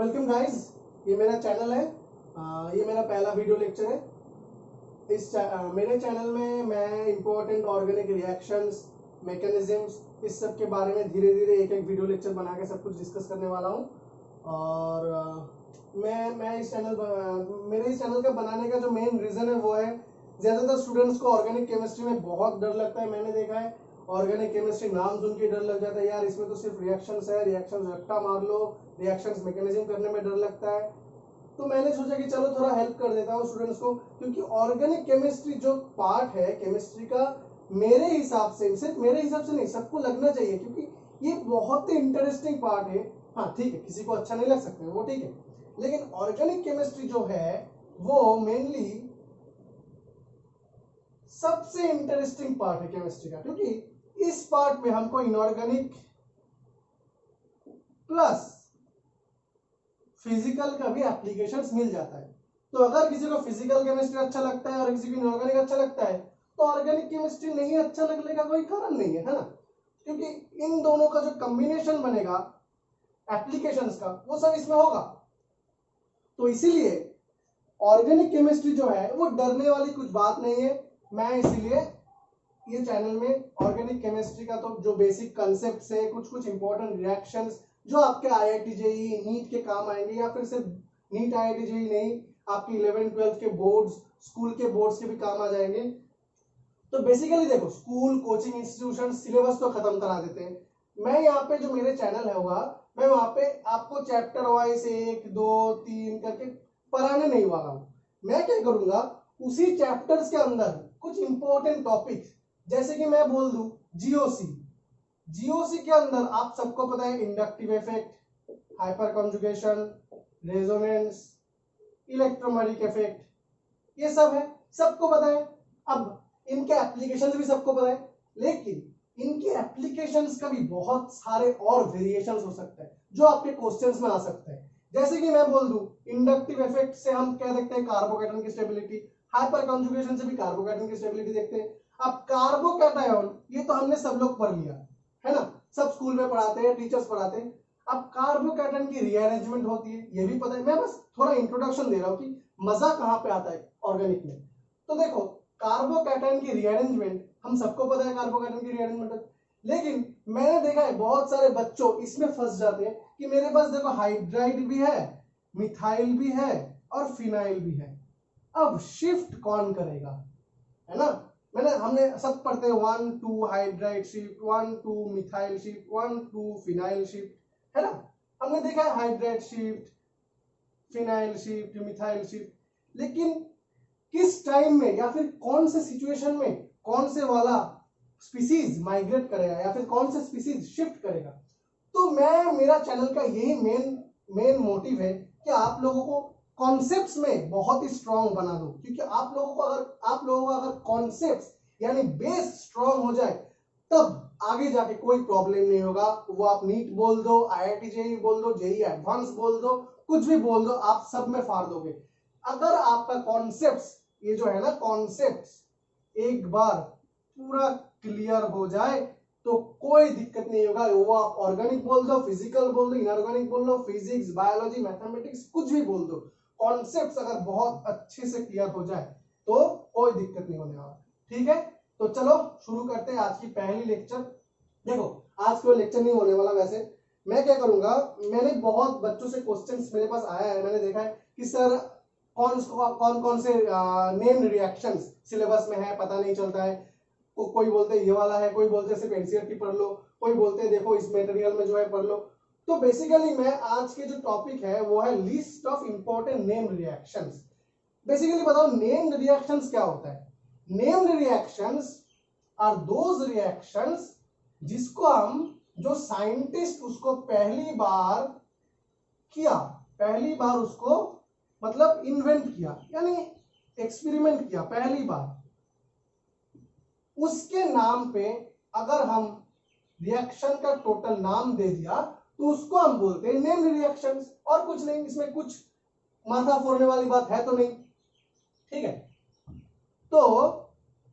Welcome guys, ये मेरा channel है। ये मेरा पहला वीडियो लेक्चर है। मेरे चैनल में मैं इंपॉर्टेंट ऑर्गेनिक रिएक्शंस, मैकेनिज्म्स, इस सब के बारे में धीरे धीरे एक एक वीडियो लेक्चर बना के सब कुछ डिस्कस करने वाला हूँ। और मैं मेरे इस चैनल का बनाने का जो मेन रीज़न है वो है, ज़्यादातर स्टूडेंट्स को ऑर्गेनिक केमिस्ट्री में बहुत डर लगता है। मैंने देखा है ऑर्गेनिक केमिस्ट्री नाम सुन के डर लग जाता है, यार इसमें तो सिर्फ रिएक्शंस है, रिएक्शंस रट्टा मार लो, रिएक्शंस मैकेनिज्म करने में डर लगता है। तो मैंने सोचा कि चलो थोड़ा हेल्प कर देता हूँ स्टूडेंट्स को, क्योंकि ऑर्गेनिक केमिस्ट्री जो पार्ट है केमिस्ट्री का, मेरे हिसाब से, सिर्फ मेरे हिसाब से नहीं, सबको लगना चाहिए, क्योंकि ये बहुत ही इंटरेस्टिंग पार्ट है। हाँ ठीक है, किसी को अच्छा नहीं लग सकता है वो ठीक है, लेकिन ऑर्गेनिक केमिस्ट्री जो है वो मेनली सबसे इंटरेस्टिंग पार्ट है केमिस्ट्री का, क्योंकि इस पार्ट में हमको इनऑर्गेनिक प्लस फिजिकल का भी एप्लीकेशंस मिल जाता है। तो अगर किसी को फिजिकल केमिस्ट्री अच्छा लगता है और किसी को इनऑर्गेनिक अच्छा लगता है, तो ऑर्गेनिक केमिस्ट्री नहीं अच्छा लगने का कोई कारण नहीं है ना, क्योंकि इन दोनों का जो कॉम्बिनेशन बनेगा एप्लीकेशंस का, वो सब इसमें होगा। तो इसीलिए ऑर्गेनिक केमिस्ट्री जो है वो डरने वाली कुछ बात नहीं है। मैं इसीलिए ये चैनल में ऑर्गेनिक केमिस्ट्री का तो जो बेसिक कंसेप्ट है, कुछ कुछ इंपॉर्टेंट रिएक्शंस जो आपके IIT JEE नीट के काम आएंगे, या फिर सिर्फ नीट IIT JEE नहीं, आपके 11-12 के बोर्ड्स, स्कूल के बोर्ड्स के भी काम आ जाएंगे। तो बेसिकली देखो, स्कूल, कोचिंग इंस्टीट्यूशन सिलेबस तो खत्म करा देते हैं। मैं यहाँ पे जो मेरे चैनल है होगा, मैं वहां पे आपको चैप्टर वाइज 1 2 3 करके पढ़ाने नहीं वाला हूँ। मैं क्या करूंगा, उसी चैप्टर्स के अंदर कुछ इंपॉर्टेंट टॉपिक, जैसे कि मैं बोल दूं जीओसी के अंदर आप सबको पता है inductive effect, hyper conjugation, resonance, electromagnetic effect, ये सब है, सबको पता है। अब इनके एप्लीकेशंस भी सबको पता है, लेकिन इनके एप्लीकेशंस का भी बहुत सारे और वेरिएशंस हो सकते हैं जो आपके क्वेश्चंस में आ सकते हैं। जैसे कि मैं बोल दूं, इंडक्टिव इफेक्ट से हम क्या देखते हैं, कार्बोकैटायन की स्टेबिलिटी, हाइपर कॉन्जुगेशन से भी कार्बोकैटायन की स्टेबिलिटी देखते हैं। अब कार्बोकैटायन ये तो हमने सब लोग पढ़ लिया है ना, सब स्कूल में पढ़ाते हैं, टीचर्स पढ़ाते हैं। अब कार्बोकैटायन की रीअरेंजमेंट होती है, ये भी पता है। मैं बस थोड़ा इंट्रोडक्शन दे रहा हूं कि मजा कहां पे आता है ऑर्गेनिक में। तो देखो, कार्बोकैटायन की रीअरेंजमेंट हम सबको पता है, कार्बोकैटायन की रीअरेंजमेंट, लेकिन मैंने देखा है बहुत सारे बच्चों इसमें फंस जाते हैं कि मेरे पास देखो हाइड्राइड भी है, मिथाइल भी है और फिनाइल भी है, अब शिफ्ट कौन करेगा, है ना। हमने सब पढ़ते हैं 1-2 hydride shift, 1-2 methyl shift, 1-2 phenyl shift, है ना। हमने देखा है hydride shift, phenyl shift, methyl shift, लेकिन किस टाइम में या फिर कौन से सिचुएशन में कौन से वाला स्पीसीज माइग्रेट करेगा या फिर कौन से स्पीसीज शिफ्ट करेगा। तो मेरा चैनल का यही मेन मोटिव है कि आप लोगों को कॉन्सेप्ट्स में बहुत ही स्ट्रांग बना दो, क्योंकि आप लोगों का अगर कॉन्सेप्ट्स यानी बेस स्ट्रांग हो जाए, तब आगे जाके कोई प्रॉब्लम नहीं होगा। वो आप नीट बोल दो, IIT JEE बोल दो, JEE एडवांस बोल दो, कुछ भी बोल दो, आप सब में फाड़ दोगे। अगर आपका कॉन्सेप्ट्स, ये जो है ना कॉन्सेप्ट्स, एक बार पूरा क्लियर हो जाए तो कोई दिक्कत नहीं होगा। वो आप ऑर्गेनिक बोल दो, फिजिकल बोल दो, इनऑर्गेनिक बोल दो, फिजिक्स, बायोलॉजी, मैथमेटिक्स, कुछ भी बोल दो, कॉन्सेप्ट्स अगर बहुत अच्छे से क्लियर हो जाए तो कोई दिक्कत नहीं होने वाला। ठीक है, तो चलो शुरू करते हैं आज की पहली लेक्चर। देखो, आज कोई लेक्चर नहीं होने वाला। वैसे मैं क्या करूंगा, मैंने बहुत बच्चों से क्वेश्चंस मेरे पास आया है, मैंने देखा है कि सर कौन कौन से नेम्ड रिएक्शंस सिलेबस में है, पता नहीं चलता है। कोई बोलते हैं ये वाला है, कोई बोलते हैं सिर्फ NCERT पढ़ लो, कोई बोलते हैं देखो इस मटेरियल में जो है पढ़ लो। तो बेसिकली मैं आज के जो टॉपिक है वो है list of important named reactions. Basically बताओ नेम्ड रिएक्शंस क्या होता है। Named reactions are those reactions जिसको हम, जो साइंटिस्ट उसको पहली बार उसको मतलब इन्वेंट किया, यानी एक्सपेरिमेंट किया पहली बार, उसके नाम पे अगर हम रिएक्शन का टोटल नाम दे दिया तो उसको हम बोलते हैं नेम्ड रिएक्शंस। और कुछ नहीं, इसमें कुछ माथा फोड़ने वाली बात है तो नहीं, ठीक है। तो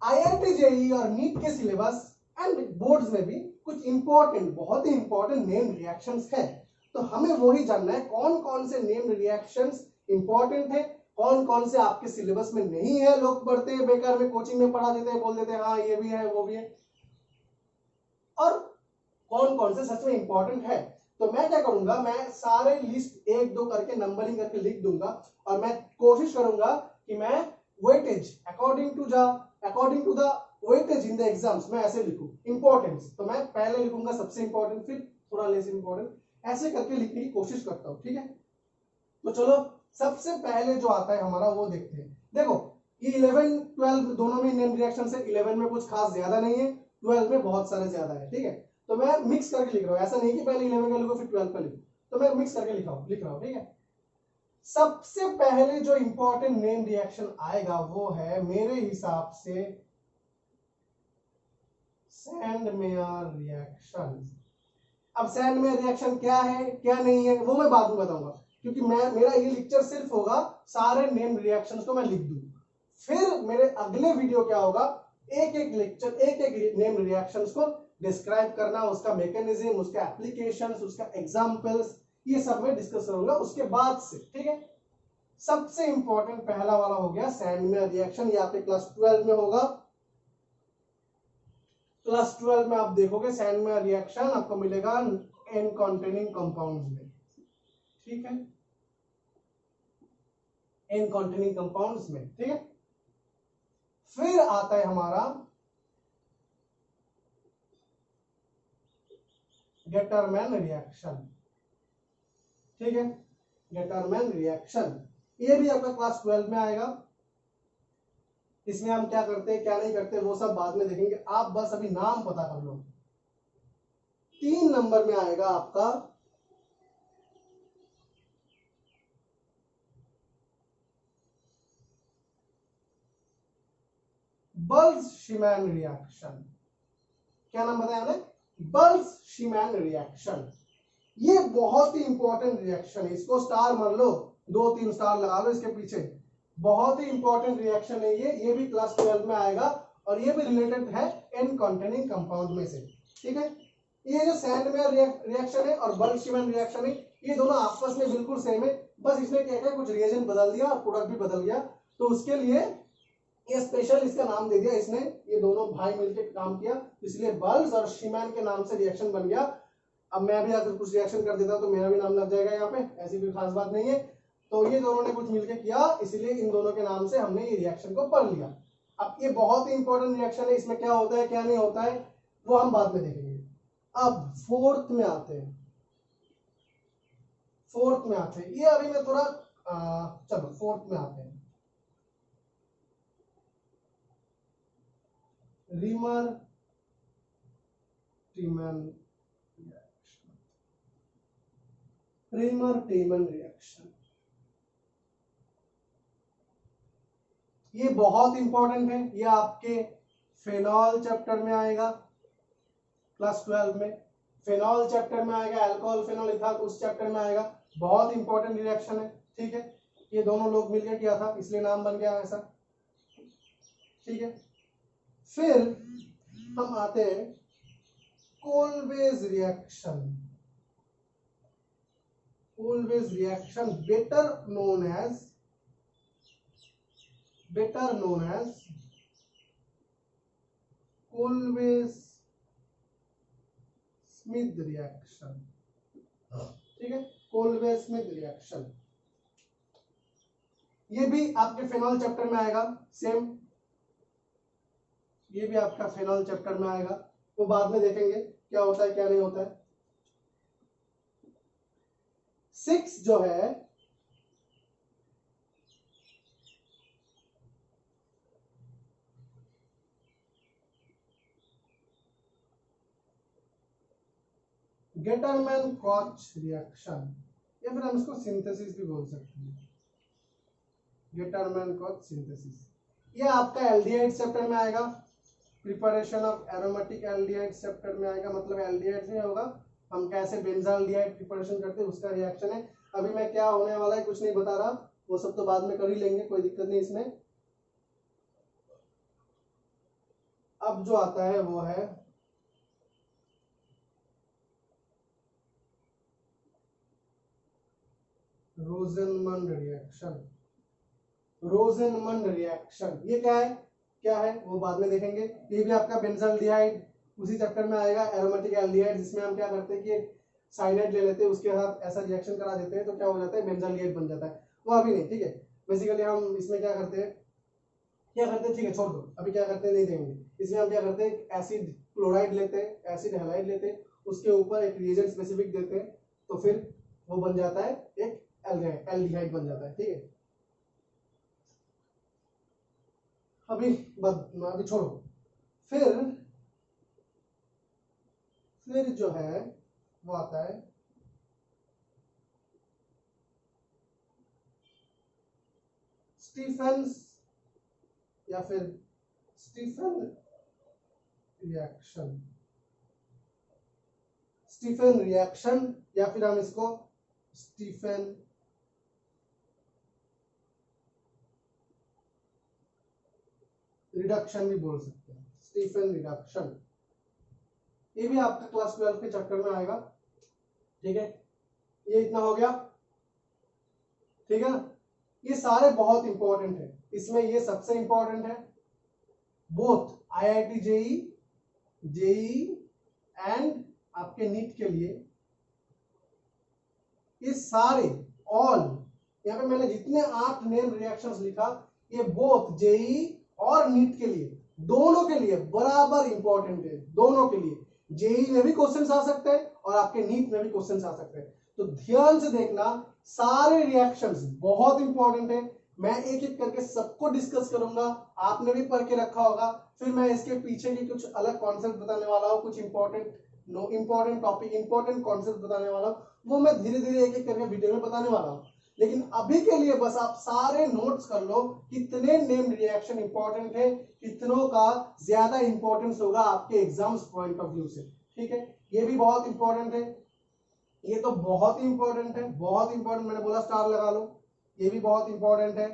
IIT JEE और नीट के सिलेबस एंड बोर्ड्स में भी कुछ इंपॉर्टेंट, बहुत ही इंपॉर्टेंट नेम्ड रिएक्शंस है। तो हमें वही जानना है कौन कौन से नेम्ड रिएक्शंस इंपॉर्टेंट है, कौन कौन से आपके सिलेबस में नहीं है। लोग पढ़ते हैं बेकार में, कोचिंग में पढ़ा देते हैं, बोल देते हैं हाँ ये भी है वो भी है, और कौन कौन से सच में इंपॉर्टेंट है। तो मैं क्या करूंगा, मैं सारे लिस्ट एक दो करके नंबरिंग करके लिख दूंगा, और मैं कोशिश करूंगा कि मैं weightage according to the weightage in the exams मैं ऐसे लिखूं इंपॉर्टेंस। तो मैं पहले लिखूंगा सबसे इंपॉर्टेंट, फिर थोड़ा लेस इंपॉर्टेंट, ऐसे करके लिखने की कोशिश करता हूं, ठीक है। तो चलो सबसे पहले जो आता है हमारा वो देखते हैं। देखो ये 11 12 दोनों में नेम रिएक्शन से 11 में कुछ खास ज्यादा नहीं है, 12 में बहुत सारे ज्यादा है, ठीक है। तो मैं मिक्स करके लिख रहा हूं, ऐसा नहीं कि पहले 11 का लिखो फिर 12 का लिखो, तो मैं मिक्स करके लिख रहा हूं, ठीक है। सबसे पहले जो इंपॉर्टेंट नेम रिएक्शन आएगा वो है मेरे हिसाब से सैंडमेयर रिएक्शन। अब सैंडमेयर रिएक्शन क्या है क्या नहीं है वो मैं बाद में बताऊंगा, क्योंकि मेरा ये लेक्चर सिर्फ होगा सारे नेम रिएक्शंस को मैं लिख दूं। फिर मेरे अगले वीडियो क्या होगा, एक एक लेक्चर एक एक नेम रिएक्शंस को डिस्क्राइब करना, उसका मैकेनिज्म, उसका एप्लीकेशंस, उसका एग्जांपल्स, ये सब मैं डिस्कस करूंगा उसके बाद से, ठीक है। सबसे इंपॉर्टेंट पहला वाला हो गया सैंडमेयर रिएक्शन, ये आपके क्लास 12 में होगा। क्लास 12 में आप देखोगे सैंडमेयर रिएक्शन आपको मिलेगा एन कॉन्टेनिंग कंपाउंड्स में, ठीक है, एन कॉन्टेनिंग कंपाउंड्स में, ठीक है। फिर आता है हमारा गेटरमैन रिएक्शन, ठीक है, गेटरमैन रिएक्शन, ये भी आपका क्लास 12 में आएगा। इसमें हम क्या करते हैं क्या नहीं करते वो सब बाद में देखेंगे, आप बस अभी नाम पता कर लो। 3 नंबर में आएगा आपका बल्ज-शीमैन रिएक्शन। क्या नाम बताया हमने, बल्ज-शीमैन रिएक्शन। ये बहुत ही इंपॉर्टेंट रिएक्शन है, इसको स्टार मार लो, 2-3 स्टार लगा लो इसके पीछे, बहुत ही इंपॉर्टेंट रिएक्शन है ये भी क्लास 12 में आएगा, और ये भी रिलेटेड है एन कॉन्टेनिंग कंपाउंड में से, ठीक है। ये जो सैंडमेयर रिएक्शन है और बल्ज-शीमैन रिएक्शन है, ये दोनों आपस में बिल्कुल सेम है, बस इसने क्या किया कुछ रिएजेंट बदल दिया और प्रोडक्ट भी बदल गया, तो उसके लिए ये स्पेशल इसका नाम दे दिया इसने, ये दोनों भाई मिलकर काम किया, इसलिए बल्ज और शीमैन के नाम से रिएक्शन बन गया। अब मैं भी अगर कुछ रिएक्शन कर देता तो मेरा भी नाम लग जाएगा यहाँ पे, ऐसी कोई खास बात नहीं है। तो ये दोनों ने कुछ मिलकर किया, इसलिए इन दोनों के नाम से हमने ये रिएक्शन को पढ़ लिया। अब ये बहुत ही इंपॉर्टेंट रिएक्शन है, इसमें क्या होता है क्या नहीं होता है वो हम बाद में देखेंगे। अब फोर्थ में आते हैं, ये अभी मैं थोड़ा चलो फोर्थ में आते हैं, रीमर टीमन रिएक्शन, ये बहुत इंपॉर्टेंट है, ये आपके फेनॉल चैप्टर में आएगा क्लास 12 में, फेनॉल चैप्टर में आएगा, अल्कोहल फेनॉल इथाल उस चैप्टर में आएगा, बहुत इंपॉर्टेंट रिएक्शन है, ठीक है। ये दोनों लोग मिलकर किया था इसलिए नाम बन गया ऐसा, ठीक है। फिर हम आते हैं Kolbe's reaction, better known as Kolbe's Schmitt reaction, ठीक है, कोलवेज स्मिथ रिएक्शन, ये भी आपके फेनॉल चैप्टर में आएगा सेम, ये भी आपका फेनॉल चैप्टर में आएगा, वो बाद में देखेंगे क्या होता है क्या नहीं होता है। 6 जो है गेटरमैन कॉच रिएक्शन, या फिर हम इसको सिंथेसिस भी बोल सकते हैं, गेटरमैन कॉच सिंथेसिस, ये आपका एल्डिहाइड चैप्टर में आएगा, preparation of aromatic aldehyde chapter में आएगा, मतलब एल्डिहाइड में होगा हम कैसे बेंजाल्डिहाइड प्रिपरेशन करते हैं उसका रिएक्शन है। अभी मैं क्या होने वाला है कुछ नहीं बता रहा, वो सब तो बाद में कर ही लेंगे, कोई दिक्कत नहीं इसमें। अब जो आता है वो है रोजेनमंड रिएक्शन, रोजेनमंड रिएक्शन ये क्या है वो बाद में देखेंगे। ये भी आपका बेंजल्डिहाइड उसी चैप्टर में आएगा, एरोमेटिक एल्डिहाइड, जिसमें हम क्या करते हैं कि एक साइनाइड ले लेते हैं, उसके साथ ऐसा रिएक्शन करा देते हैं तो क्या हो जाता है, बेंजल्डिहाइड बन जाता है। वो अभी नहीं, ठीक है। बेसिकली हम इसमें क्या करते हैं, ठीक है छोड़ दो, अभी क्या करते हैं नहीं देंगे। इसमें हम क्या करते हैं, एसिड क्लोराइड लेते हैं, एसिड हैलाइड लेते हैं, उसके ऊपर एक रिएजेंट स्पेसिफिक देते हैं, तो फिर वो बन जाता है एक एल्डिहाइड बन जाता है, ठीक है। अभी छोड़ो। फिर जो है वो आता है स्टीफेंस या फिर स्टीफन रिएक्शन, स्टीफन रिएक्शन या फिर हम इसको स्टीफन रिडक्शन भी बोल सकते हैं, स्टीफन रिडक्शन। ये भी आपका क्लास 12 के चैप्टर में आएगा, ठीक है। ये इतना हो गया, ठीक है ना। ये सारे बहुत इंपॉर्टेंट है, इसमें ये सबसे इंपॉर्टेंट है, बोथ आईआईटी जेई एंड आपके नीट के लिए। ये सारे ऑल, यहाँ पे मैंने जितने 8 नेम रिएक्शंस लिखा, ये बोथ जेई और नीट के लिए, दोनों के लिए बराबर इंपॉर्टेंट है, दोनों के लिए। जेई में भी क्वेश्चंस आ सकते हैं और आपके नीट में भी क्वेश्चंस आ सकते हैं, तो ध्यान से देखना। सारे रिएक्शंस बहुत इंपॉर्टेंट है, मैं एक एक करके सबको डिस्कस करूंगा, आपने भी पढ़ के रखा होगा। फिर मैं इसके पीछे की कुछ अलग कॉन्सेप्ट बताने वाला हूँ, कुछ इंपॉर्टेंट टॉपिक, इंपॉर्टेंट कॉन्सेप्ट बताने वाला हूँ, वो मैं धीरे धीरे एक एक करके वीडियो में बताने वाला हूँ। लेकिन अभी के लिए बस आप सारे नोट्स कर लो, कितने नेम रिएक्शन इंपॉर्टेंट है, कितनों का ज्यादा इंपॉर्टेंस होगा आपके एग्जाम्स पॉइंट ऑफ व्यू से, ठीक है। ये भी बहुत इंपॉर्टेंट है, ये तो बहुत ही इंपॉर्टेंट है, बहुत इंपॉर्टेंट, मैंने बोला स्टार लगा लो। ये भी बहुत इंपॉर्टेंट है,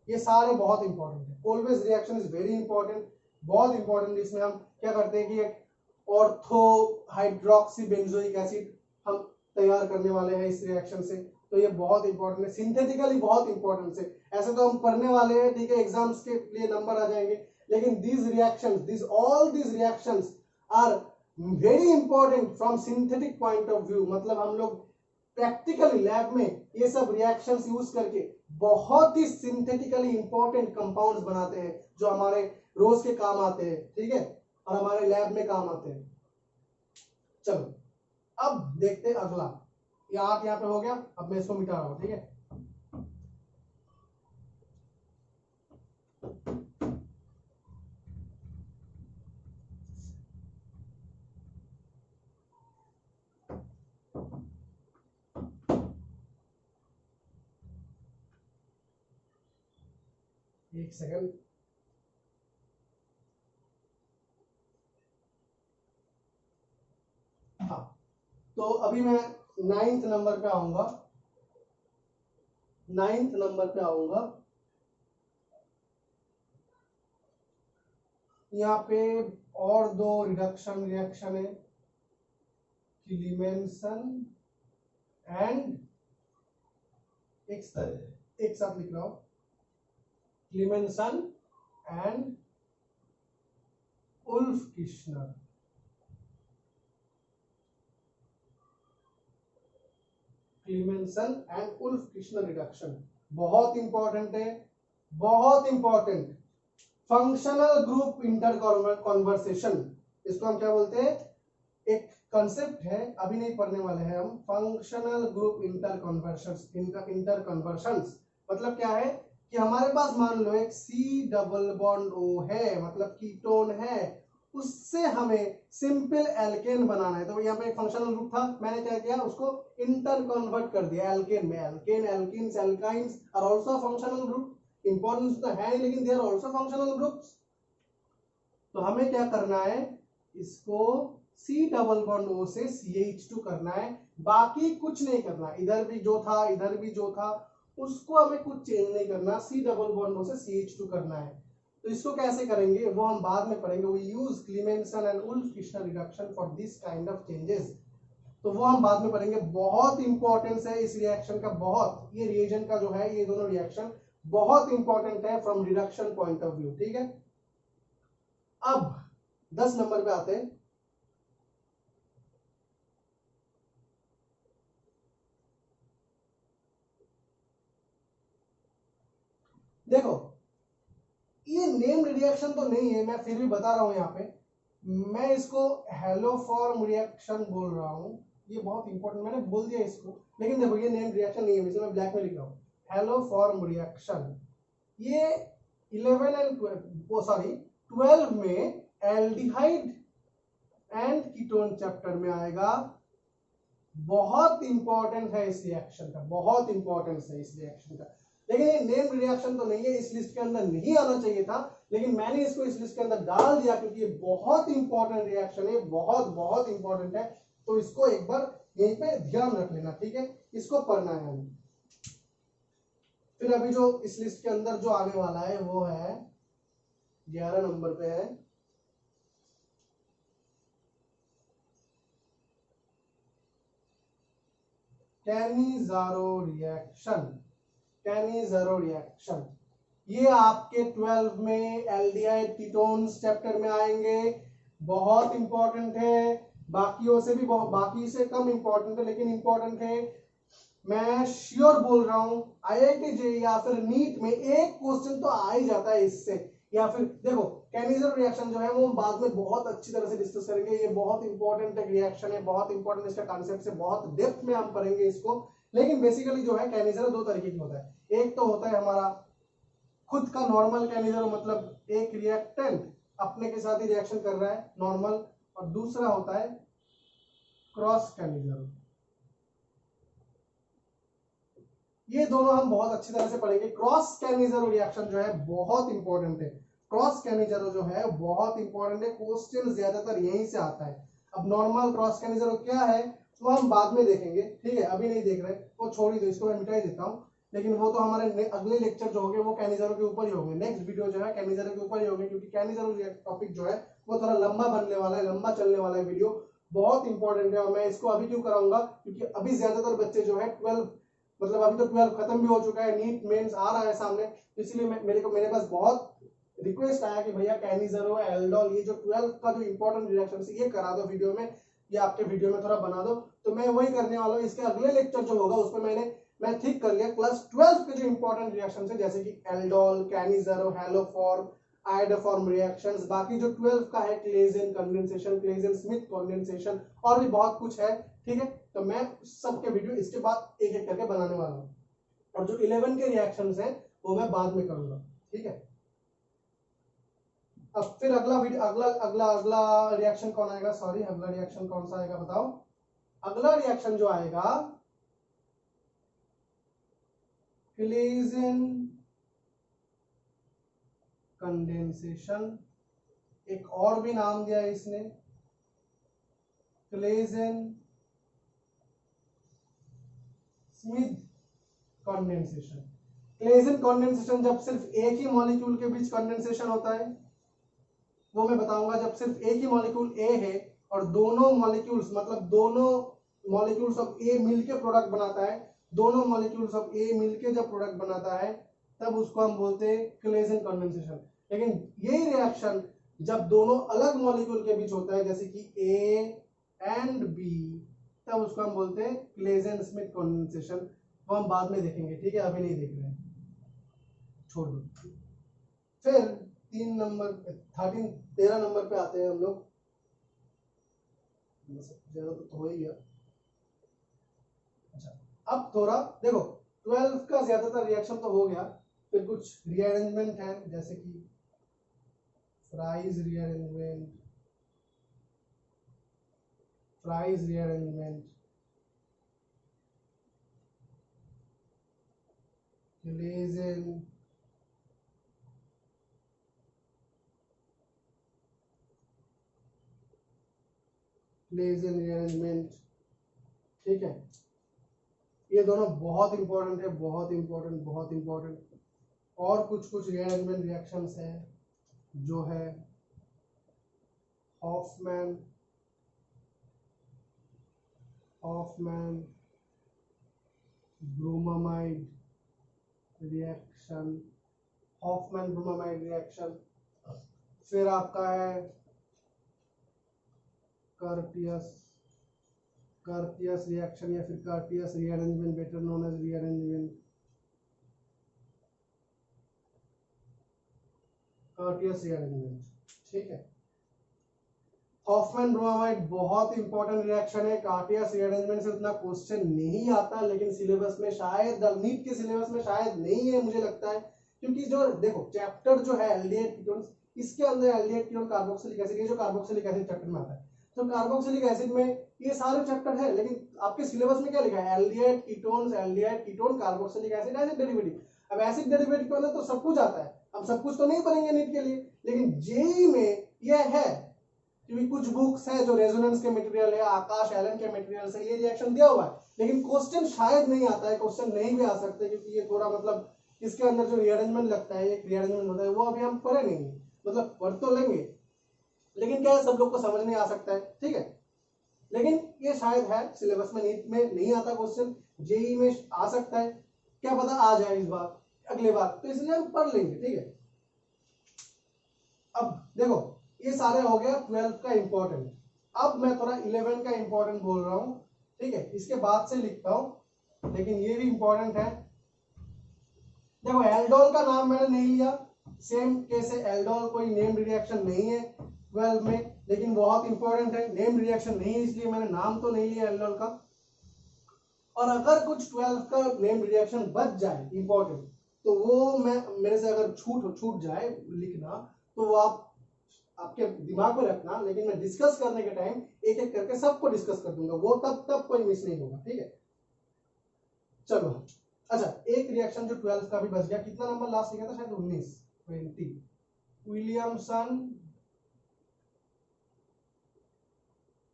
ये सारे बहुत इंपॉर्टेंट है। Kolbe's reaction is very important, बहुत इंपॉर्टेंट। इसमें हम क्या करते हैं कि एक ऑर्थो हाइड्रोक्सी बेंजोइक एसिड हम तैयार करने वाले हैं इस रिएक्शन से, तो ये बहुत इंपॉर्टेंट है, सिंथेटिकली बहुत इंपॉर्टेंट है। ऐसे तो हम पढ़ने वाले हैं, ठीक है, एग्जाम्स के लिए नंबर आ जाएंगे, लेकिन these reactions, all these reactions are very important from synthetic point of view। मतलब हम लोग प्रैक्टिकली लैब में ये सब रिएक्शंस यूज करके बहुत ही सिंथेटिकली इंपॉर्टेंट कंपाउंड्स बनाते हैं, जो हमारे रोज के काम आते हैं, ठीक है, और हमारे लैब में काम आते हैं। चलो अब देखते हैं अगला, ये 8 यहाँ पे हो गया, अब मैं इसको मिटा रहा हूं, ठीक है। एक सेकंड, हाँ, तो अभी मैं 9th नंबर पे आऊंगा, 9th नंबर पे आऊंगा। यहाँ पे और 2 रिडक्शन रिएक्शन है, क्लीमेंसन एंड, एक साथ लिख रहा हूं, Clemmensen and Wolff Kishner. Clemmensen and Wolff Kishner reduction बहुत इंपॉर्टेंट है, बहुत important. Functional group inter conversation, इसको हम क्या बोलते हैं, एक कंसेप्ट है, अभी नहीं पढ़ने वाले हैं हम। फंक्शनल ग्रुप इंटर कन्वर्शंस मतलब क्या है कि हमारे पास मान लो एक C डबल बॉन्ड O है, मतलब कीटोन है, उससे हमें सिंपल एल्केन बनाना है। तो यहाँ पे एक फंक्शनल ग्रुप था, मैंने क्या किया, उसको इंटर कन्वर्ट कर दिया एल्केन में। Alkane, alkenes, alkynes are also functional group, importance तो है लेकिन they are also functional groups. तो हमें क्या करना है, इसको C डबल बॉन्ड O से CH2 करना है, बाकी कुछ नहीं करना। इधर भी जो था, इधर भी जो था, उसको हमें कुछ चेंज नहीं करना, C डबल बॉन्ड O से CH2 करना है। तो इसको कैसे करेंगे वो हम बाद में पढ़ेंगे। We use Clemmensen and Wolff Kishner reduction for this kind of changes. तो वो हम बाद में पढ़ेंगे। बहुत इंपॉर्टेंस है इस रिएक्शन का, बहुत, ये रिएजेंट का जो है, ये दोनों रिएक्शन बहुत इंपॉर्टेंट है from reduction point of view. ठीक है, अब 10 नंबर पे आते हैं। देखो ये नेम रिएक्शन तो नहीं है, मैं फिर भी बता रहा हूं यहाँ पे, मैं इसको हेलोफॉर्म रिएक्शन बोल रहा हूं। ये बहुत इंपॉर्टेंट, मैंने बोल दिया इसको, लेकिन देखो ये नेम रिएक्शन नहीं है, इसे मैं ब्लैक में लिख रहा हूं, हेलोफॉर्म रिएक्शन। ये 11 एंड 12 में एल्डिहाइड एंड कीटोन चैप्टर में आएगा। बहुत इंपॉर्टेंट है इस रिएक्शन का, बहुत इंपॉर्टेंस है इस रिएक्शन का। लेकिन ये नेम रिएक्शन तो नहीं है, इस लिस्ट के अंदर नहीं आना चाहिए था, लेकिन मैंने इसको इस लिस्ट के अंदर डाल दिया क्योंकि ये बहुत इंपॉर्टेंट रिएक्शन है, बहुत बहुत इंपॉर्टेंट है। तो इसको एक बार यहीं पे ध्यान रख लेना, ठीक है, इसको पढ़ना है हमें। फिर अभी जो इस लिस्ट के अंदर जो आने वाला है वो है 11 नंबर पे है कैनिज़ारो रिएक्शन। कैनिज़ारो रिएक्शन ये आपके 12 में एल्डिहाइड कीटोन्स चैप्टर में आएंगे, बहुत इंपॉर्टेंट है। बाकियों से भी बाकी से कम इंपॉर्टेंट है, लेकिन इंपॉर्टेंट है। मैं श्योर बोल रहा हूं आईआईटी जेईई या फिर नीट में एक क्वेश्चन तो आ ही जाता है इससे। या फिर देखो कैनिज़ारो रिएक्शन जो है वो बाद में बहुत अच्छी तरह से डिस्कस करेंगे, ये बहुत इंपॉर्टेंट एक रिएक्शन है, बहुत इंपॉर्टेंट इसका कॉन्सेप्ट है, बहुत डेप्थ में हम पढ़ेंगे इसको। लेकिन बेसिकली जो है कैनिज़ारो दो तरीके की होता है, एक तो होता है हमारा खुद का नॉर्मल कैनिज़ारो, मतलब एक रिएक्टेंट अपने के साथ ही रिएक्शन कर रहा है नॉर्मल, और दूसरा होता है क्रॉस कैनिज़ारो। ये दोनों हम बहुत अच्छी तरह से पढ़ेंगे। क्रॉस कैनिज़ारो रिएक्शन जो है बहुत इंपॉर्टेंट है, क्रॉस कैनिज़ारो जो है बहुत इंपॉर्टेंट है, क्वेश्चन ज्यादातर यहीं से आता है। अब नॉर्मल क्रॉस कैनिज़ारो क्या है वो हम बाद में देखेंगे, ठीक है, अभी नहीं देख रहे, वो छोड़ ही दो, इसको मैं मिटा ही देता हूँ। लेकिन वो तो हमारे अगले लेक्चर जो होंगे वो कैनिज़ारो के ऊपर ही होंगे, नेक्स्ट वीडियो जो है कैनिज़ारो के ऊपर ही होंगे, क्योंकि कैनिज़ारो टॉपिक जो है वो थोड़ा लंबा बनने वाला है, लंबा चलने वाला है वीडियो, बहुत इंपॉर्टेंट है। और मैं इसको अभी क्यों कराऊंगा, क्योंकि अभी ज्यादातर बच्चे जो है 12 मतलब अभी तो 12 खत्म भी हो चुका है, नीट मेंस आ रहा है सामने, इसलिए मेरे पास बहुत रिक्वेस्ट आया कि भैया कैनिज़ारो एल्डोल ये जो 12 का जो इंपॉर्टेंट रिएक्शन है ये करा दो वीडियो में, ये आपके वीडियो में थोड़ा बना दो। तो मैं वही करने वाला हूँ। इसके अगले लेक्चर जो होगा उसमें मैं ठीक कर लिया क्लास 12 के जो इंपॉर्टेंट रिएक्शन है, जैसे कि aldol, Cannizzaro, haloform, iodoform reactions, बाकी जो 12 का है Claisen condensation, Claisen Smith condensation, और भी बहुत कुछ है, ठीक है। तो मैं सबके वीडियो इसके बाद एक एक करके बनाने वाला हूँ, और जो 11 के रिएक्शंस हैं वो मैं बाद में करूंगा, ठीक है। अब फिर अगला वीडियो अगला रिएक्शन कौन आएगा, सॉरी अगला रिएक्शन कौन सा आएगा बताओ। अगला रिएक्शन जो आएगा क्लेजन कंडेंसेशन, एक और भी नाम दिया है इसने, Claisen Smith condensation. Claisen condensation जब सिर्फ एक ही मॉलिक्यूल के बीच कंडेंसेशन होता है, वो मैं बताऊंगा। जब सिर्फ एक ही मॉलिक्यूल ए है और दोनों मॉलिक्यूल्स मतलब दोनों मॉलिक्यूल्स ऑफ ए मिलके प्रोडक्ट बनाता है, दोनों मॉलिक्यूल्स ऑफ ए मिलके जब प्रोडक्ट बनाता है तब उसको हम बोलते हैं क्लेजन कंडेंसेशन। लेकिन यही रिएक्शन जब दोनों अलग मॉलिक्यूल के बीच होता है, जैसे कि ए एंड बी, तब उसको हम बोलते हैं क्लेजन स्मिथ कंडेंसेशन। वो हम बाद में देखेंगे, ठीक है, अभी नहीं देख रहे हैं, छोड़ दो। फिर 13 नंबर पे आते हैं हम लोग, ज्यादा तो हो ही गया। अच्छा, अब थोड़ा देखो 12 का ज्यादातर रिएक्शन तो हो गया, फिर कुछ रीअरेंजमेंट है, जैसे कि फ्राइज रीअरेंजमेंट, क्लेजन, रीअरेंजमेंट, ठीक है। ये दोनों बहुत इंपॉर्टेंट है, बहुत इंपॉर्टेंट। और कुछ रीअरेंजमेंट रिएक्शंस है जो है Hofmann Hofmann bromamide reaction, Hofmann bromamide reaction. फिर आपका है कर्टियस रिएक्शन या फिर Curtius rearrangement, better known as rearrangement, Curtius rearrangement. ठीक है, हॉफमैन ब्रोमामाइड बहुत इंपॉर्टेंट रिएक्शन है। कर्टियस रीअरेंजमेंट से उतना क्वेश्चन नहीं आता, लेकिन सिलेबस में शायद नीट के सिलेबस में शायद नहीं है मुझे लगता है, क्योंकि जो देखो चैप्टर जो है एल्डिहाइड कीटोन्स, इसके अंदर एल्डिहाइड कीटोन कार्बोक्सिलिक एसिड, ये जो कार्बोक्सिलिक एसिड चैप्टर में आता है, तो कार्बोक्सिलिक एसिड में ये सारे चैप्टर है, लेकिन आपके सिलेबस में क्या लिखा है, aldehyde ketone carboxylic acid, acid derivative. अब एसिड डेरिवेटिव के अंदर तो सब कुछ आता है, हम सब कुछ तो नहीं पढ़ेंगे नीट के लिए, लेकिन जेई में यह है क्योंकि कुछ बुक्स है जो रेजोनेंस के मटेरियल है, आकाश एलन के मटेरियल से ये रिएक्शन दिया हुआ है, लेकिन क्वेश्चन शायद नहीं आता है, क्वेश्चन नहीं भी आ सकते, क्योंकि ये थोड़ा मतलब इसके अंदर जो रीअरेंजमेंट लगता है, एक रीअरेंजमेंट होता है, वो अभी हम पढ़े नहीं, मतलब पढ़ तो लेंगे, लेकिन क्या है सब लोग को समझ नहीं आ सकता है। ठीक है, लेकिन ये शायद है सिलेबस में, नीट में नहीं आता क्वेश्चन, जेई में आ सकता है, क्या पता आ जाए इस बार अगले बार, तो इसलिए हम पढ़ लेंगे। ठीक है, अब देखो ये सारे हो गया 12 का इंपॉर्टेंट। अब मैं थोड़ा 11 का इंपॉर्टेंट बोल रहा हूं, ठीक है, इसके बाद से लिखता हूं, लेकिन ये भी इंपॉर्टेंट है। देखो एल्डोल का नाम मैंने नहीं लिया, सेम केस है, एल्डोल कोई नेम रिएक्शन नहीं है 12 में, लेकिन बहुत इंपॉर्टेंट है, नेम रिएक्शन नहीं है इसलिए मैंने नाम तो नहीं लिया एल्डोल का। और अगर कुछ 12 का नेम रिएक्शन बच जाए इंपॉर्टेंट, तो वो मैं मेरे से अगर छूट जाए लिखना, तो वो आप आपके दिमाग में रखना, लेकिन मैं डिस्कस करने के टाइम एक एक करके सबको डिस्कस कर दूंगा, वो तब कोई मिस नहीं होगा। ठीक है, चलो अच्छा, एक रिएक्शन जो 12 का भी बच गया, कितना नंबर लास्ट लिखा था, शायद 20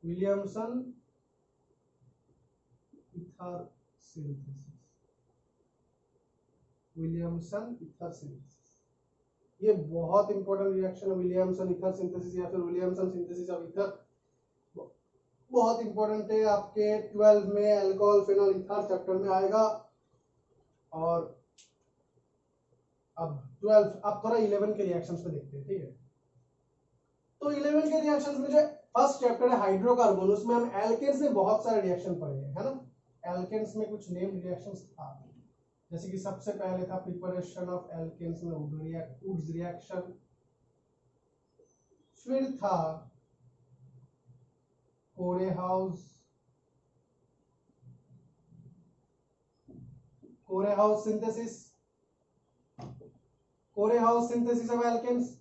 विलियमसन ईथर सिंथेसिस, ये बहुत इंपॉर्टेंट रिएक्शन है, विलियमसन ईथर सिंथेसिस या फिर विलियमसन सिंथेसिस ऑफ ईथर, बहुत इंपॉर्टेंट है, आपके 12 में अल्कोहल फिनोल ईथर चैप्टर में आएगा। और अब 12, अब थोड़ा 11 के रिएक्शंस में देखते हैं। ठीक है, तो 11 के रिएक्शंस में जो फर्स्ट चैप्टर है हाइड्रोकार्बन, उसमें हम एल्केन्स में बहुत सारे रिएक्शन पढ़े हैं, है ना। एल्केन्स में कुछ नेम रिएक्शंस था, जैसे कि सबसे पहले था प्रिपरेशन ऑफ एल्केन्स में वुड्स रिएक्शन, फिर था कोरेहाउस सिंथेसिस ऑफ एल्केन्स,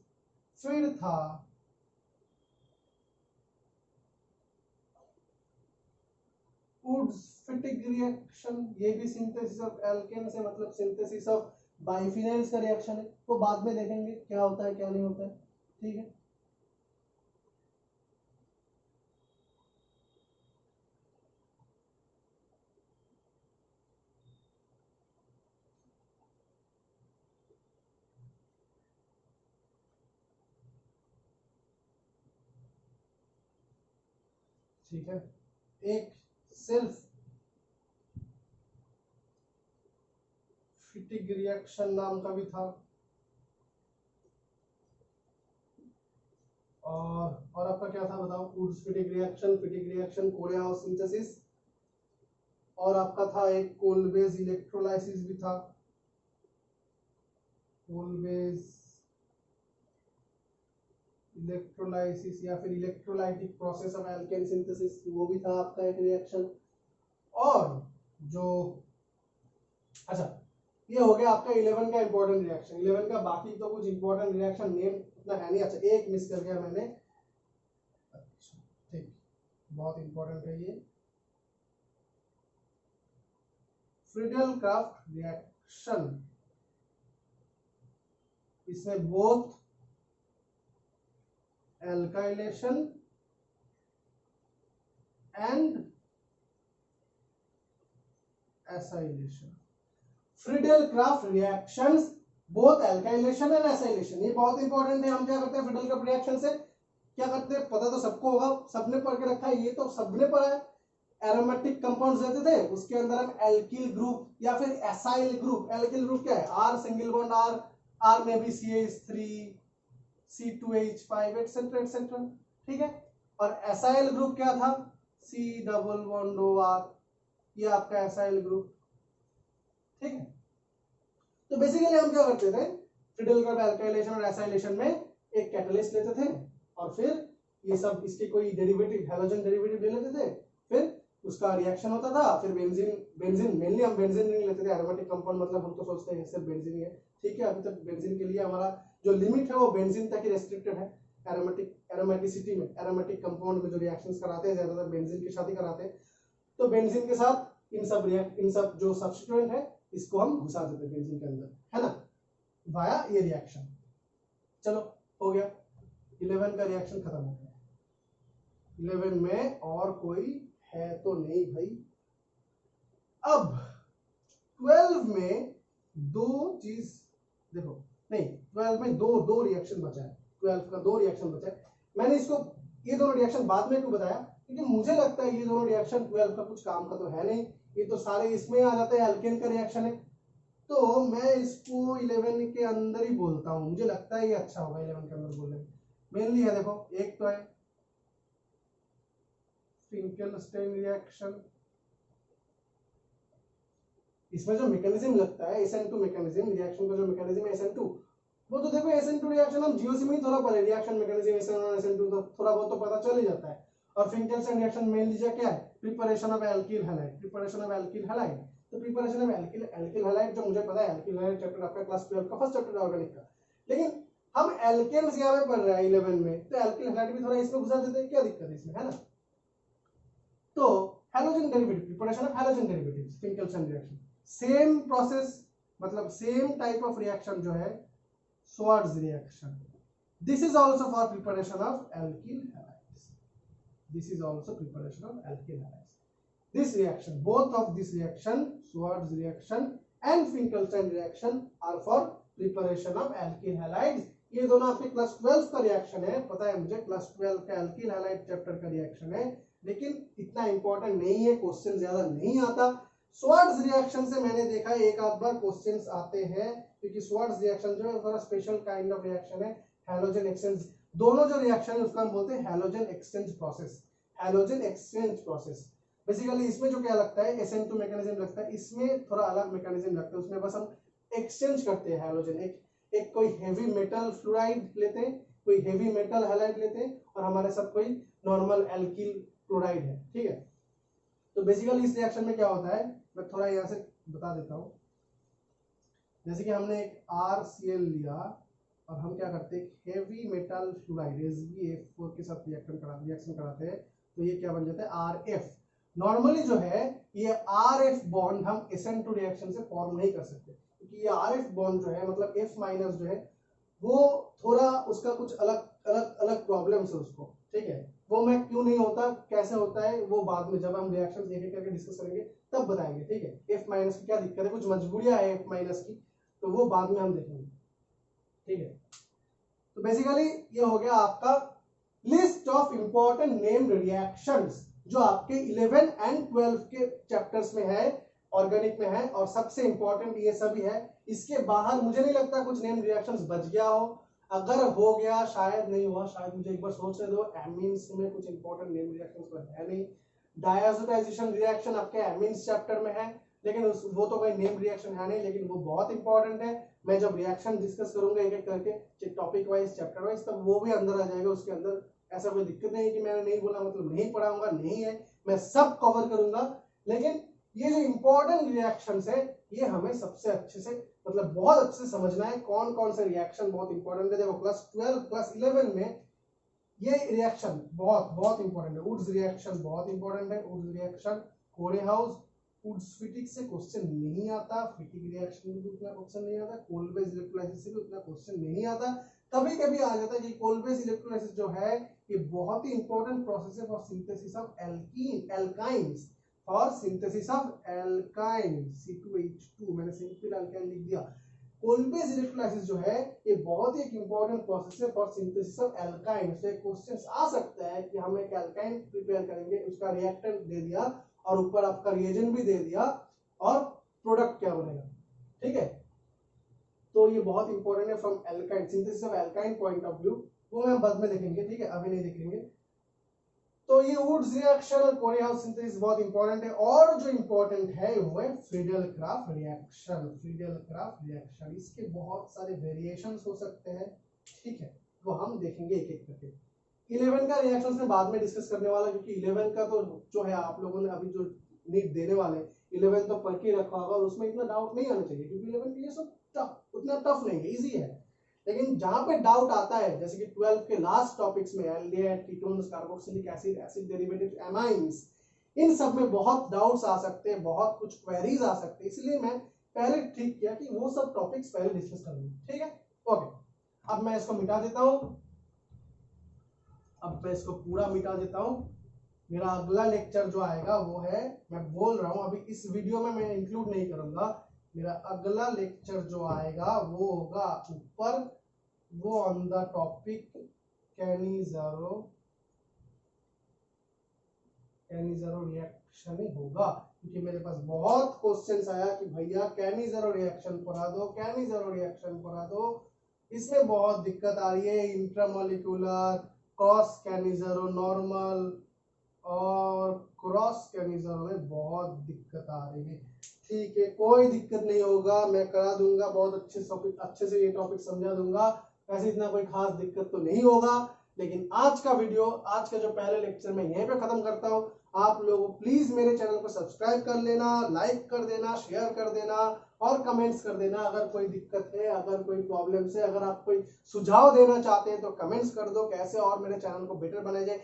फिर था वुड्स फिटिग रिएक्शन, ये भी सिंथेसिस ऑफ एल्केन्स है, मतलब सिंथेसिस ऑफ बाइफिनाइल्स का रिएक्शन है, तो बाद में देखेंगे क्या होता है क्या नहीं होता है। ठीक है, ठीक है, एक सेल्फ फिटिग रिएक्शन नाम का भी था, और आपका क्या था बताओ, वुड्स फिटिग रिएक्शन, कोरेहाउस सिंथेसिस, और आपका था एक कोल्बेज इलेक्ट्रोलाइसिस भी था, कोल्बेज इलेक्ट्रोलाइसिस या फिर electrolytic process of alkene synthesis, वो भी था आपका एक रिएक्शन। और जो अच्छा, ये हो गया आपका 11 का इंपॉर्टेंट रिएक्शन। 11 का बाकी तो कुछ इंपॉर्टेंट रिएक्शन नेम इतना है नहीं। अच्छा, एक मिस कर गया मैंने, अच्छा ठीक, बहुत इंपॉर्टेंट है ये, फ्रीडल-क्राफ्ट रिएक्शन, इसमें both alkylation and acylation, Friedel-Crafts reactions both alkylation and acylation, ये बहुत इंपॉर्टेंट है। हम क्या करते हैं फ्रीडल-क्राफ्ट रिएक्शन से, क्या करते हैं पता तो सबको होगा, सबने पढ़ के रखा है, ये तो सबने पढ़ा है, एरोमेटिक कंपाउंड्स देते थे, उसके अंदर हम एल्किल ग्रुप या फिर एसाइल ग्रुप, एल्किल ग्रुप क्या है, R single bond R, R में भी CH3 C2H5 एटसेट्रा एटसेट्रा, ठीक है। और एसाइल ग्रुप क्या था, C डबल बॉन्ड OR, ये आपका एसाइल ग्रुप, ठीक है। तो बेसिकली हम क्या करते थे, फ्रीडेल कर्व एल्काइलेशन और एसाइलेशन में एक कैटलिस्ट लेते थे और फिर ये सब इसके कोई डेरिवेटिव, हैलोजन डेरिवेटिव ले लेते थे, फिर उसका रिएक्शन होता था, फिर बेंजीन मेनली हम बेंजीन नहीं लेते थे, एरोमेटिक कंपाउंड मतलब हम तो सोचते हैं सिर्फ बेंजीन ही है, ठीक है। अभी तक बेंजीन के लिए हमारा जो लिमिट है वो बेंजीन तक ही रेस्ट्रिक्टेड है। एरोमेटिसिटी में, एरोमेटिक कंपाउंड में जो रिएक्शंस कराते हैं ज्यादातर बेंजीन के साथ ही कराते हैं, तो बेंजीन के साथ इन सब जो सब्स्टिट्यूएंट है इसको हम घुसा देते हैं बेंजीन के अंदर, है ना, वाया ये रिएक्शन। चलो हो गया, 11 का रिएक्शन खत्म हो गया। 11 में और कोई है तो नहीं भाई। अब 12 में दो चीज देखो, नहीं 12 में दो रिएक्शन बचा है, 12 का दो रिएक्शन बचा है। मैंने इसको ये दोनों रिएक्शन बाद में क्यों बताया, क्योंकि मुझे लगता है ये दोनों रिएक्शन 12 का कुछ काम का तो है नहीं, ये तो सारे इसमें आ जाते हैं, एल्केन का रिएक्शन है, तो मैं इसको 11 के अंदर ही बोलता हूं, मुझे लगता है ये अच्छा होगा 11 के अंदर बोलने में। मेनली है देखो, एक तो है फिंकेलस्टाइन रिएक्शन, इसमें जो मैकेनिज्म लगता है SN2 मैकेनिज्म, रिएक्शन का जो मैकेनिज्म है SN2, वो तो देखो SN2 रिएक्शन हम जीओसी में ही थोड़ा पढ़े, रिएक्शन मैकेनिज्म SN1 और SN2 तो थोड़ा बहुत तो पता चल ही जाता है। और फिंकेलस्टाइन रिएक्शन मेन लीजिए क्या है, preparation of alkyl halide, preparation of alkyl halide. तो प्रिपरेशन ऑफ एल्किल हैलाइड जो मुझे पता है, एल्किल हैलाइड चैप्टर आपका क्लास 12 का फर्स्ट चैप्टर है ऑर्गेनिक का, लेकिन हम एल्केन्स यहाँ पे पढ़ रहे हैं 11 में, तो एल्किल हैलाइड भी थोड़ा इसमें घुसा देते हैं, क्या दिक्कत है इसमें, है ना। तो halogen derivative, preparation of halogen derivatives, Finkelstein reaction, same process, मतलब सेम टाइप ऑफ रिएक्शन जो है Schwarz reaction. This is also for preparation of alkyl halides. This is also preparation of alkyl halides. This reaction, both of this reaction, Schwarz reaction and Finkelstein reaction, are for preparation of alkyl halides. ये दोनों आपके class 12 का reaction है, पता है मुझे, class 12 का alkyl halide chapter का रिएक्शन है, लेकिन इतना इंपॉर्टेंट नहीं है, क्वेश्चन ज्यादा नहीं आता। Schwarz रिएक्शन से मैंने देखा है एक आध बार क्वेश्चंस आते हैं, क्योंकि Schwarz रिएक्शन जो है थोड़ा स्पेशल काइंड ऑफ रिएक्शन है, हैलोजन एक्सचेंज, दोनों जो रिएक्शन है उसका हम बोलते हैं halogen exchange process, halogen exchange process. Basically इसमें जो क्या लगता है, SN2 मैकेनिज्म लगता है, इसमें थोड़ा अलग मैकेनिज्म लगता है, उसमें बस हम एक्सचेंज करते हैं हैलोजन, एक कोई हेवी मेटल फ्लोराइड लेते हैं, कोई हेवी मेटल हैलाइड लेते हैं, और हमारे साथ कोई नॉर्मल एल्किल क्लोराइड है, ठीक है। तो बेसिकली इस रिएक्शन में क्या होता है, मैं थोड़ा यहाँ से बता देता हूँ। जैसे कि हमने एक RCl लिया और हम क्या करते हैं, हेवी मेटल फ्लोराइड SbF4 के साथ रिएक्शन कराते हैं, तो ये क्या बन जाता है, RF। नॉर्मली जो है ये RF बॉन्ड हम SN2 रिएक्शन से फॉर्म नहीं कर सकते, क्योंकि ये RF बॉन्ड जो है, मतलब F- जो है वो थोड़ा उसका कुछ अलग प्रॉब्लम्स है उसको, ठीक है। वो मैं क्यों नहीं होता, कैसे होता है, वो बाद में जब हम रिएक्शन एक एक करके डिस्कस करेंगे तब बताएंगे, ठीक है। F- की क्या दिक्कत है, कुछ मजबूरियां है F- की, तो वो बाद में हम देखेंगे, ठीक है। तो बेसिकली ये हो गया आपका list of important named reactions जो आपके 11 एंड 12 के चैप्टर्स में है, ऑर्गेनिक में है, और सबसे इंपॉर्टेंट ये सभी है। इसके बाहर मुझे नहीं लगता कुछ नेम्ड रिएक्शंस बच गया हो, अगर हो गया शायद नहीं हुआ, शायद मुझे एक बार सोचने दो, एमीन्स में कुछ इंपॉर्टेंट नेम्ड रिएक्शंस तो है नहीं, डायजोटाइजेशन रिएक्शन आपके एमीन्स चैप्टर में है, लेकिन वो तो कोई नेम रिएक्शन है नहीं, लेकिन वो बहुत इंपॉर्टेंट है। मैं जब रिएक्शन डिस्कस करूंगा एक एक करके टॉपिक वाइज चैप्टर वाइज, तब वो भी अंदर आ जाएगा, उसके अंदर ऐसा कोई दिक्कत नहीं है कि मैंने नहीं बोला मतलब नहीं पढ़ाऊंगा, नहीं है, मैं सब कवर करूंगा। लेकिन ये जो इंपॉर्टेंट रिएक्शंस है ये हमें सबसे अच्छे से, मतलब बहुत अच्छे से समझना है, कौन कौन से रिएक्शन बहुत इंपॉर्टेंट है। देखो क्लास 12 क्लास 11 में ये रिएक्शन बहुत बहुत इंपॉर्टेंट है, वुड्स रिएक्शन बहुत इंपॉर्टेंट है, वुड्स रिएक्शन, कोरेहाउस वुड्स-फिटिक से क्वेश्चन नहीं आता, फिटिक रिएक्शन में भी उतना क्वेश्चन नहीं आता, कोलबेस इलेक्ट्रोलाइसिस से भी उतना क्वेश्चन नहीं आता। कभी कभी आ जाता है कि कोलबेस इलेक्ट्रोलाइसिस जो है ये बहुत ही इंपॉर्टेंट प्रोसेस है for synthesis of alkynes, for synthesis of alkyne C2H2, मैंने सिंपल एल्काइन लिख दिया। कोलबेस इलेक्ट्रोलाइसिस जो है ये बहुत ही एक इंपॉर्टेंट प्रोसेस है फॉर सिंथेसिस ऑफ एल्काइन। से क्वेश्चंस आ सकता है कि हम एक एल्काइन प्रिपेयर करेंगे, उसका रिएक्टेंट दे दिया और ऊपर आपका रिएजेंट भी दे दिया और प्रोडक्ट क्या बनेगा। ठीक है, तो ये बहुत इंपॉर्टेंट है from alkyne synthesis of alkyne point of view, वो हम बाद में देखेंगे। ठीक है, अभी नहीं देखेंगे। तो ये वुड्स रिएक्शन और कोरीहाउस सिंथेसिस बहुत इंपॉर्टेंट है। और जो इंपॉर्टेंट है वो है फ्रीडल-क्राफ्ट रिएक्शन। फ्रीडल-क्राफ्ट रिएक्शन, इसके बहुत सारे वेरिएशंस हो सकते हैं। ठीक है, वो हम देखेंगे एक एक करके। 11 का रिएक्शंस में बाद में डिस्कस करने वाला, क्योंकि 11 का तो जो है आप लोगों ने अभी जो नीट देने वाले 11 तो पढ़ के रखा होगा और उसमें इतना डाउट नहीं आना चाहिए, क्योंकि 11 के ये सब उतना टफ नहीं है, इजी है। लेकिन जहां पे डाउट आता है, जैसे कि 12 के लास्ट टॉपिक्स में aldehyde, ketones, carboxylic acid, acid derivatives, amines, इन सब में बहुत डाउट्स आ सकते हैं, बहुत कुछ क्वेरीज आ सकते हैं। इसलिए मैं पहले ठीक किया कि वो सब टॉपिक्स पहले डिस्कस कर लूं। ठीक है, ओके। अब मैं इसको मिटा देता हूं, अब मैं इसको पूरा मिटा देता हूं। मेरा अगला लेक्चर जो आएगा वो है, मैं बोल रहा हूं अभी इस वीडियो में मैं इंक्लूड नहीं करूंगा, मेरा अगला लेक्चर जो आएगा वो होगा ऊपर, वो ऑन द टॉपिक कैनिज़रो रिएक्शन ही होगा। क्योंकि मेरे पास बहुत क्वेश्चंस आया कि भैया कैनिज़रो रिएक्शन पढ़ा दो, कैनिज़रो रिएक्शन पढ़ा दो। इसमें बहुत दिक्कत आ रही है, इंट्रामोलिकुलर, क्रॉस कैनिज़रो, नॉर्मल और क्रॉस कैनिज़रो में बहुत दिक्कत आ रही है। ठीक है, कोई दिक्कत नहीं होगा, मैं करा दूंगा, बहुत अच्छे से ये टॉपिक समझा दूंगा। वैसे इतना कोई खास दिक्कत तो नहीं होगा। लेकिन आज का वीडियो, आज का जो पहले लेक्चर मैं यहीं पे खत्म करता हूँ। आप लोग प्लीज मेरे चैनल को सब्सक्राइब कर लेना, लाइक कर देना, शेयर कर देना और कमेंट्स कर देना। अगर कोई दिक्कत है, अगर कोई प्रॉब्लम है, अगर आप कोई सुझाव देना चाहते हैं तो कमेंट्स कर दो, कैसे और मेरे चैनल को बेटर बनाया जाए।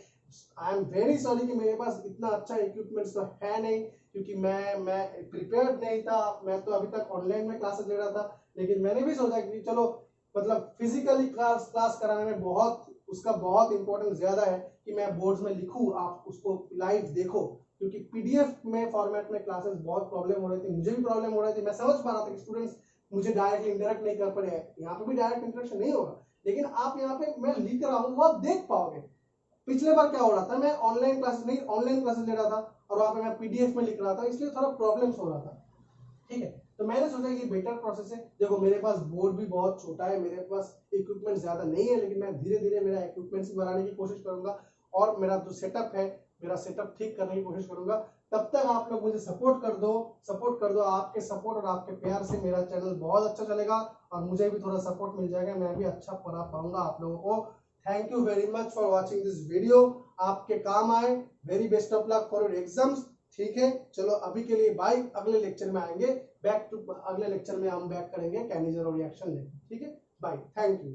आई एम वेरी सॉरी कि मेरे पास इतना अच्छा इक्विपमेंट्स तो है नहीं, क्योंकि मैं प्रिपेयर्ड नहीं था। मैं तो अभी तक ऑनलाइन में क्लासेस ले रहा था, लेकिन मैंने भी सोचा कि चलो मतलब फिजिकली क्लास कराने में उसका बहुत इंपॉर्टेंस ज्यादा है कि मैं बोर्ड्स में लिखूं, आप उसको लाइव देखो। क्योंकि पीडीएफ में फॉर्मेट में क्लासेस बहुत प्रॉब्लम हो रही थी, मुझे भी प्रॉब्लम हो रही थी। मैं समझ पा रहा था कि स्टूडेंट्स मुझे डायरेक्टली इंटरेक्ट नहीं कर पा रहे हैं। यहाँ पे भी डायरेक्ट इंटरेक्शन नहीं होगा, लेकिन आप यहाँ पे मैं लिख रहा हूँ वो आप देख पाओगे। पिछले बार क्या हो रहा था, मैं ऑनलाइन क्लासेस ले रहा था और वहां पे मैं पीडीएफ में लिख रहा था, इसलिए थोड़ा प्रॉब्लम्स हो रहा था। ठीक है, तो मैंने सोचा कि बेटर प्रोसेस है। देखो मेरे पास बोर्ड भी बहुत छोटा है, मेरे पास इक्विपमेंट ज्यादा नहीं है, लेकिन मैं धीरे धीरे मेरा इक्विपमेंट्स बनाने की कोशिश करूंगा और मेरा जो सेटअप है, मेरा सेटअप ठीक करने की कोशिश करूंगा। तब तक आप लोग मुझे सपोर्ट कर दो। आपके सपोर्ट और आपके प्यार से मेरा चैनल बहुत अच्छा चलेगा और मुझे भी थोड़ा सपोर्ट मिल जाएगा, मैं भी अच्छा पढ़ा पाऊंगा आप लोगों को। Thank you very much for watching this video. आपके काम आए, very best of luck for your exams. ठीक है, चलो अभी के लिए बाय, अगले लेक्चर में आएंगे, अगले लेक्चर में हम बैक करेंगे कैनिज़रो रिएक्शन लेके। ठीक है, बाय, थैंक यू।